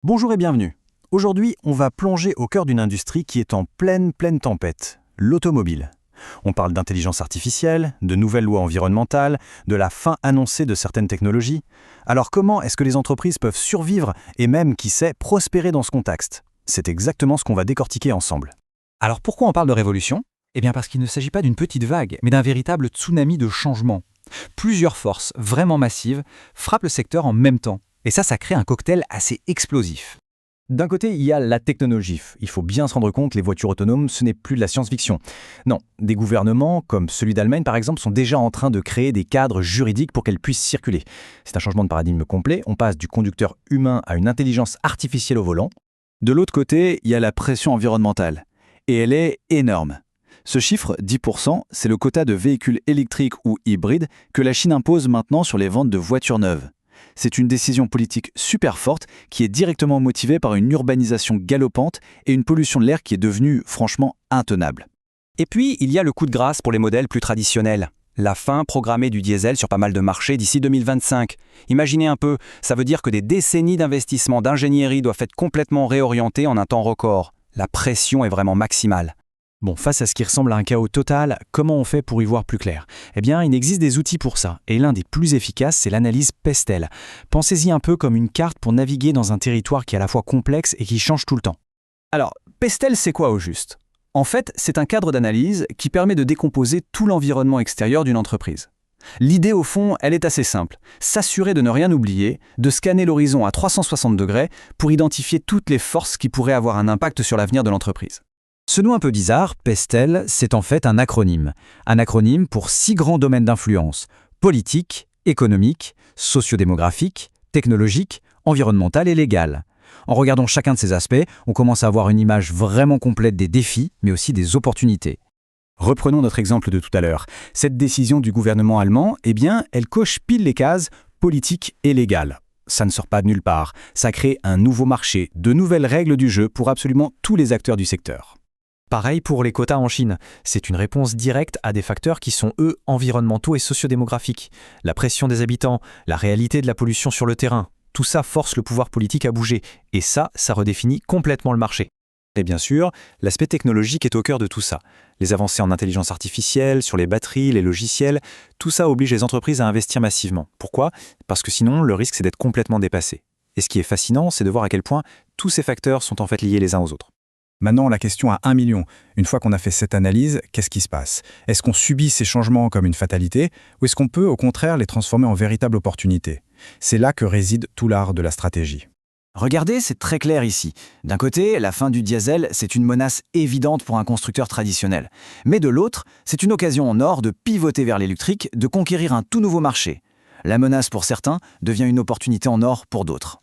Bonjour et bienvenue. Aujourd'hui, on va plonger au cœur d'une industrie qui est en pleine tempête, l'automobile. On parle d'intelligence artificielle, de nouvelles lois environnementales, de la fin annoncée de certaines technologies. Alors comment est-ce que les entreprises peuvent survivre et même, qui sait, prospérer dans ce contexte? C'est exactement ce qu'on va décortiquer ensemble. Alors pourquoi on parle de révolution? Eh bien parce qu'il ne s'agit pas d'une petite vague, mais d'un véritable tsunami de changement. Plusieurs forces vraiment massives frappent le secteur en même temps. Et ça crée un cocktail assez explosif. D'un côté, il y a la technologie. Il faut bien se rendre compte que les voitures autonomes, ce n'est plus de la science-fiction. Non, des gouvernements, comme celui d'Allemagne par exemple, sont déjà en train de créer des cadres juridiques pour qu'elles puissent circuler. C'est un changement de paradigme complet. On passe du conducteur humain à une intelligence artificielle au volant. De l'autre côté, il y a la pression environnementale. Et elle est énorme. Ce chiffre, 10%, c'est le quota de véhicules électriques ou hybrides que la Chine impose maintenant sur les ventes de voitures neuves. C'est une décision politique super forte qui est directement motivée par une urbanisation galopante et une pollution de l'air qui est devenue franchement intenable. Et puis, il y a le coup de grâce pour les modèles plus traditionnels. La fin programmée du diesel sur pas mal de marchés d'ici 2025. Imaginez un peu, ça veut dire que des décennies d'investissement d'ingénierie doivent être complètement réorientées en un temps record. La pression est vraiment maximale. Bon, face à ce qui ressemble à un chaos total, comment on fait pour y voir plus clair? Eh bien, il existe des outils pour ça, et l'un des plus efficaces, c'est l'analyse Pestel. Pensez-y un peu comme une carte pour naviguer dans un territoire qui est à la fois complexe et qui change tout le temps. Alors, Pestel, c'est quoi au juste? En fait, c'est un cadre d'analyse qui permet de décomposer tout l'environnement extérieur d'une entreprise. L'idée, au fond, elle est assez simple. S'assurer de ne rien oublier, de scanner l'horizon à 360 degrés pour identifier toutes les forces qui pourraient avoir un impact sur l'avenir de l'entreprise. Ce nom un peu bizarre, Pestel, c'est en fait un acronyme. Un acronyme pour 6 grands domaines d'influence: politique, économique, sociodémographique, technologique, environnemental et légal. En regardant chacun de ces aspects, on commence à avoir une image vraiment complète des défis, mais aussi des opportunités. Reprenons notre exemple de tout à l'heure. Cette décision du gouvernement allemand, eh bien, elle coche pile les cases politique et légale. Ça ne sort pas de nulle part. Ça crée un nouveau marché, de nouvelles règles du jeu pour absolument tous les acteurs du secteur. Pareil pour les quotas en Chine. C'est une réponse directe à des facteurs qui sont, eux, environnementaux et sociodémographiques. La pression des habitants, la réalité de la pollution sur le terrain. Tout ça force le pouvoir politique à bouger. Et ça redéfinit complètement le marché. Et bien sûr, l'aspect technologique est au cœur de tout ça. Les avancées en intelligence artificielle, sur les batteries, les logiciels, tout ça oblige les entreprises à investir massivement. Pourquoi? Parce que sinon, le risque c'est d'être complètement dépassé. Et ce qui est fascinant, c'est de voir à quel point tous ces facteurs sont en fait liés les uns aux autres. Maintenant, la question à 1 million. Une fois qu'on a fait cette analyse, qu'est-ce qui se passe? Est-ce qu'on subit ces changements comme une fatalité ou est-ce qu'on peut, au contraire, les transformer en véritable opportunité? C'est là que réside tout l'art de la stratégie. Regardez, c'est très clair ici. D'un côté, la fin du diesel, c'est une menace évidente pour un constructeur traditionnel. Mais de l'autre, c'est une occasion en or de pivoter vers l'électrique, de conquérir un tout nouveau marché. La menace pour certains devient une opportunité en or pour d'autres.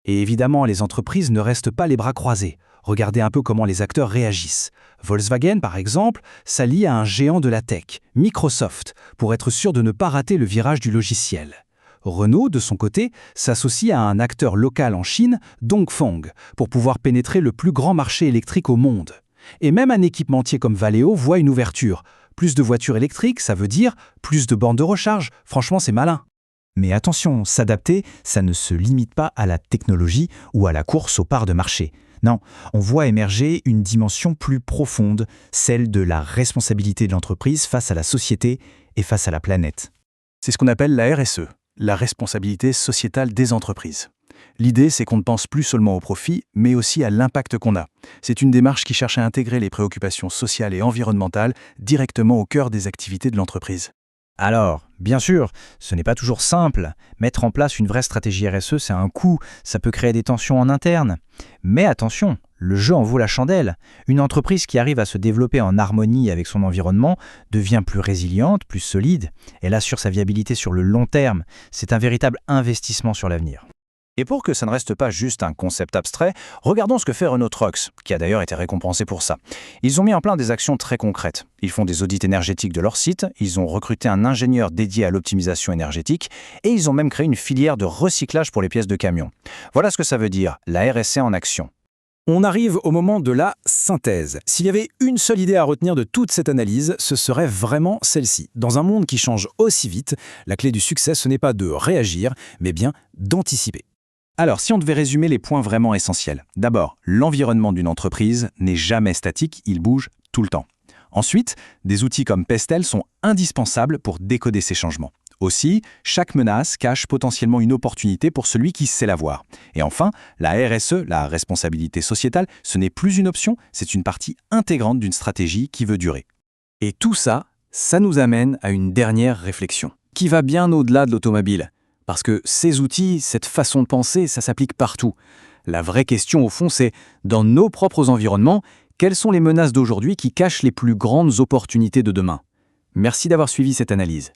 Et évidemment, les entreprises ne restent pas les bras croisés. Regardez un peu comment les acteurs réagissent. Volkswagen, par exemple, s'allie à un géant de la tech, Microsoft, pour être sûr de ne pas rater le virage du logiciel. Renault, de son côté, s'associe à un acteur local en Chine, Dongfeng, pour pouvoir pénétrer le plus grand marché électrique au monde. Et même un équipementier comme Valeo voit une ouverture. Plus de voitures électriques, ça veut dire plus de bornes de recharge. Franchement, c'est malin. Mais attention, s'adapter, ça ne se limite pas à la technologie ou à la course aux parts de marché. Non, on voit émerger une dimension plus profonde, celle de la responsabilité de l'entreprise face à la société et face à la planète. C'est ce qu'on appelle la RSE, la responsabilité sociétale des entreprises. L'idée, c'est qu'on ne pense plus seulement au profit, mais aussi à l'impact qu'on a. C'est une démarche qui cherche à intégrer les préoccupations sociales et environnementales directement au cœur des activités de l'entreprise. Alors, bien sûr, ce n'est pas toujours simple. Mettre en place une vraie stratégie RSE, c'est un coût, ça peut créer des tensions en interne. Mais attention, le jeu en vaut la chandelle. Une entreprise qui arrive à se développer en harmonie avec son environnement devient plus résiliente, plus solide. Elle assure sa viabilité sur le long terme. C'est un véritable investissement sur l'avenir. Et pour que ça ne reste pas juste un concept abstrait, regardons ce que fait Renault Trucks, qui a d'ailleurs été récompensé pour ça. Ils ont mis en place des actions très concrètes. Ils font des audits énergétiques de leur site, ils ont recruté un ingénieur dédié à l'optimisation énergétique et ils ont même créé une filière de recyclage pour les pièces de camion. Voilà ce que ça veut dire, la RSE en action. On arrive au moment de la synthèse. S'il y avait une seule idée à retenir de toute cette analyse, ce serait vraiment celle-ci. Dans un monde qui change aussi vite, la clé du succès, ce n'est pas de réagir, mais bien d'anticiper. Alors, si on devait résumer les points vraiment essentiels. D'abord, l'environnement d'une entreprise n'est jamais statique, il bouge tout le temps. Ensuite, des outils comme Pestel sont indispensables pour décoder ces changements. Aussi, chaque menace cache potentiellement une opportunité pour celui qui sait la voir. Et enfin, la RSE, la responsabilité sociétale, ce n'est plus une option, c'est une partie intégrante d'une stratégie qui veut durer. Et tout ça, ça nous amène à une dernière réflexion, qui va bien au-delà de l'automobile. Parce que ces outils, cette façon de penser, ça s'applique partout. La vraie question, au fond, c'est, dans nos propres environnements, quelles sont les menaces d'aujourd'hui qui cachent les plus grandes opportunités de demain? Merci d'avoir suivi cette analyse.